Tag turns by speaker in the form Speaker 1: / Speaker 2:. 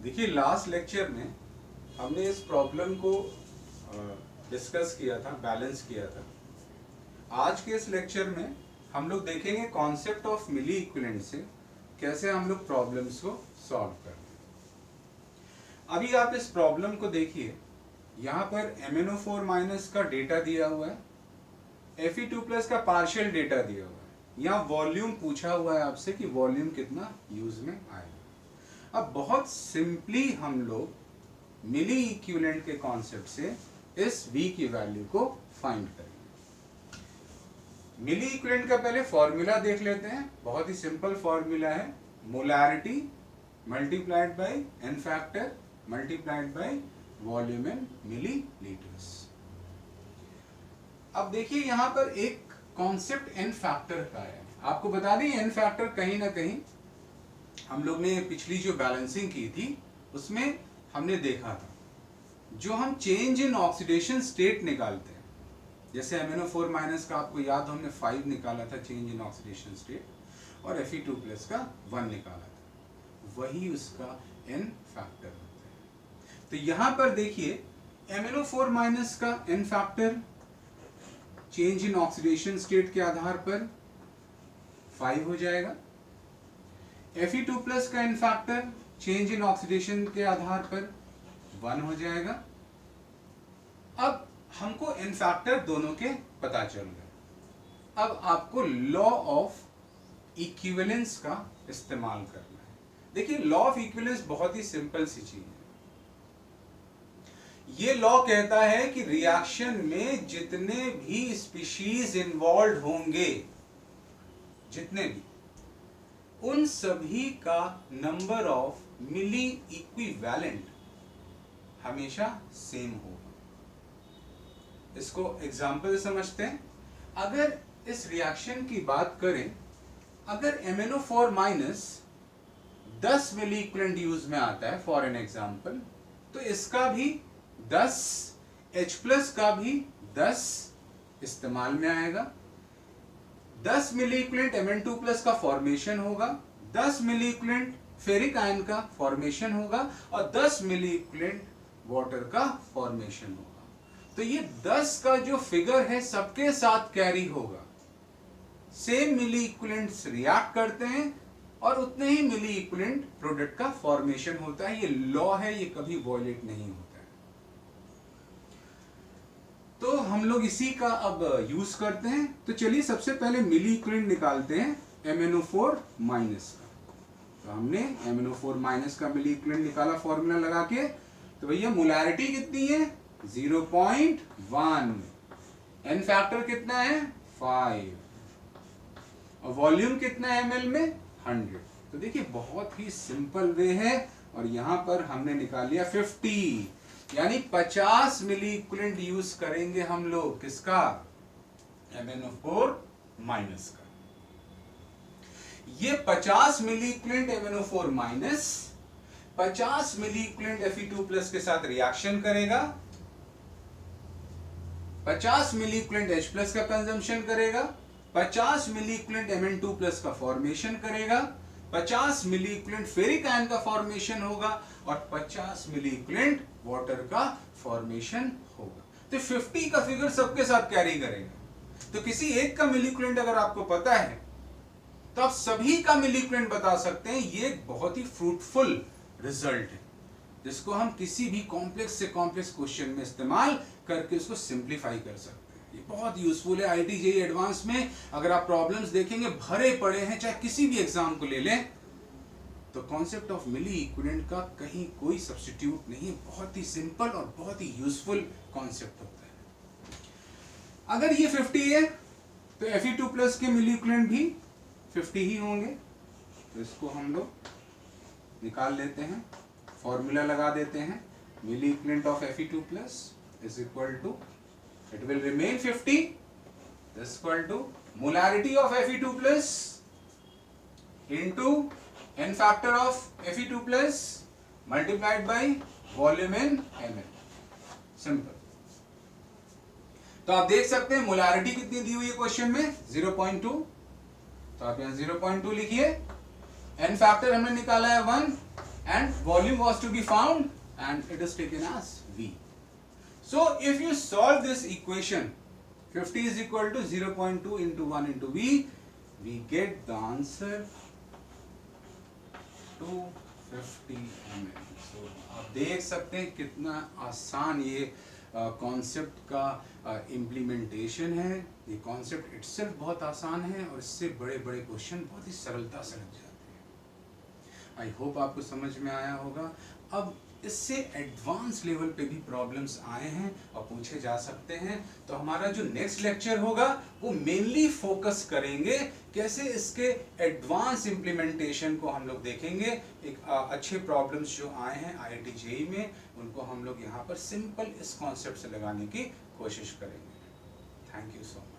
Speaker 1: देखिए last lecture में हमने इस प्रॉब्लम को डिस्कस किया था, बैलेंस किया था। आज के इस लेक्चर में हम लोग देखेंगे कॉन्सेप्ट ऑफ मिली इक्विवेलेंट से कैसे हम लोग प्रॉब्लम्स को सॉल्व करते हैं। अभी आप इस प्रॉब्लम को देखिए, यहाँ पर MnO4- का डेटा दिया हुआ है, Fe2+ का पार्शियल डेटा दिया हुआ है, यहाँ वॉल्यूम पूछा हुआ है आपसे कि वॉल्यूम कितना यूज में आएगा। अब बहुत सिंपली हम लोग मिली इक्विवेलेंट के कॉन्सेप्ट से इस V की वैल्यू को फाइंड करेंगे। मिली इक्विवेलेंट का पहले फॉर्मूला देख लेते हैं। बहुत ही सिंपल फॉर्मूला है, molarity multiplied by n factor multiplied by volume in millilitres. अब देखिए यहाँ पर एक कॉन्सेप्ट n फैक्टर का है। आपको बता दें n फैक्टर कहीं ना कहीं हम लोग ने पिछली जो बैलेंसिंग की थी उसमें हमने देखा था। जो हम चेंज इन ऑक्सीडेशन स्टेट निकालते हैं, जैसे MnO4- का आपको याद हो, हमने 5 निकाला था चेंज इन ऑक्सीडेशन स्टेट, और Fe2+ का 1 निकाला था, वही उसका n फैक्टर होता है। तो यहां पर देखिए MnO4- का n factor change in oxidation state के आधार पर 5 हो जाएगा। Fe2+ का n factor change in oxidation के आधार पर 1 हो जाएगा। अब हमको n फैक्टर दोनों के पता चल गए। अब आपको लॉ ऑफ इक्विवेलेंस का इस्तेमाल करना है। देखिए लॉ ऑफ इक्विवेलेंस बहुत ही सिंपल सी चीज है। ये लॉ कहता है कि रिएक्शन में जितने भी स्पीशीज इन्वॉल्व होंगे, जितने भी, उन सभी का नंबर ऑफ मिली इक्विवेलेंट हमेशा सेम होगा। इसको एग्जांपल समझते हैं। अगर इस रिएक्शन की बात करें, अगर MnO4- 10 मिली इक्विवेलेंट यूज में आता है फॉर एन एग्जांपल, तो इसका भी 10, H+ का भी 10 इस्तेमाल में आएगा। 10 मिली इक्विवेलेंट Mn2+ का फॉर्मेशन होगा, 10 मिली इक्विवेलेंट फेरिक आयन का फॉर्मेशन होगा, और 10 मिली इक्विवेलेंट वाटर का फॉर्मेशन होगा। तो ये 10 का जो फिगर है सबके साथ कैरी होगा। सेम मिली इक्विवेलेंट्स रिएक्ट करते हैं और उतने ही मिली इक्विवेलेंट प्रोडक्ट का फॉर्मेशन होता है। ये लॉ है, ये कभी वॉयलेट नहीं होता है। तो हम लोग इसी का अब यूज करते हैं। तो चलिए सबसे पहले मिली इक्विवेलेंट निकालते हैं MnO4- का। तो हमने MnO4- का मिली इक्विवेलेंट निकाला फॉर्मूला लगा के। तो भैया मोलारिटी कितनी है? 0.1। n फैक्टर कितना है? 5। और वॉल्यूम कितना है ml में? 100। तो देखिए बहुत ही सिंपल वे है। और यहां पर हमने निकाल लिया 50, यानी 50 मिली इक्विवेलेंट यूज करेंगे हम लोग। किसका? MnO4- का। ये 50 मिली इक्विवेलेंट MnO4- 50 मिली इक्विवेलेंट Fe2+ के साथ रिएक्शन करेगा, 50 मिली इक्विवेलेंट H+ का कंजम्पशन करेगा, 50 मिली इक्विवेलेंट Mn2+ का फॉर्मेशन करेगा, 50 मिली इक्विवेलेंट फेरिक आयन का फॉर्मेशन होगा, और 50 मिली इक्विवेलेंट वाटर का फॉर्मेशन होगा। तो 50 का फिगर सबके साथ कैरी करेगा। तो किसी एक का मिली इक्विवेलेंट अगर आपको पता है तो आप सभी का मिली इक्विवेलेंट बता सकते हैं। ये एक बहुत ही फ्रूटफुल रिजल्ट है, जिसको हम किसी भी कॉम्प्लेक्स से कॉम्प्लेक्स क्वेश्चन में इस्तेमाल करके उसको सिंप्लीफाई कर सकते हैं। ये बहुत यूजफुल है। IIT JEE एडवांस में अगर आप प्रॉब्लम्स देखेंगे भरे पड़े हैं, चाहे किसी भी एग्जाम को ले लें, तो कॉन्सेप्ट ऑफ मिली इक्विवेलेंट का कहीं कोई सब्स्टिट्यूट नहीं है। बहुत ही सिंपल और बहुत ही यूजफुल कॉन्सेप्ट होता है। अगर ये 50 है तो Fe2+ के मिली इक्विवेलेंट भी 50 ही होंगे। तो इसको हम लोग निकाल लेते हैं, फॉर्मूला लगा देते हैं। Milliequivalent of Fe2+ is equal to, it will remain 50, is equal to molarity of Fe2+ into n factor of Fe2+ multiplied by volume in ml। Simple. तो आप देख सकते हैं मोलारिटी कितनी दी हुई है क्वेश्चन में? 0.2। तो आप यहां 0.2 लिखिए। n फैक्टर हमने निकाला है 1, and volume was to be found and it is taken as V. So if you solve this equation, 50 is equal to 0.2 into 1 into V, we get the answer 250 ml. So आप देख सकते हैं कितना आसान ये कॉन्सेप्ट का implementation है. ये कॉन्सेप्ट इटसेल्फ बहुत आसान है और इससे बड़े बड़े क्वेश्चन बहुत ही सरलता से लग जाते हैं. आई होप आपको समझ में आया होगा. अब इससे एडवांस लेवल पे भी प्रॉब्लम्स आए हैं और पूछे जा सकते हैं. तो हमारा जो नेक्स्ट लेक्चर होगा वो मेनली फोकस करेंगे कैसे इसके एडवांस इम्प्लीमेंटेशन को हम लोग देखेंगे. एक अच्छे प्रॉब्लम्स जो आए हैं IIT JEE में उनको हम लोग यहाँ पर सिंपल इस कॉन्सेप्ट से लगाने की कोशिश करेंगे. Thank you so much.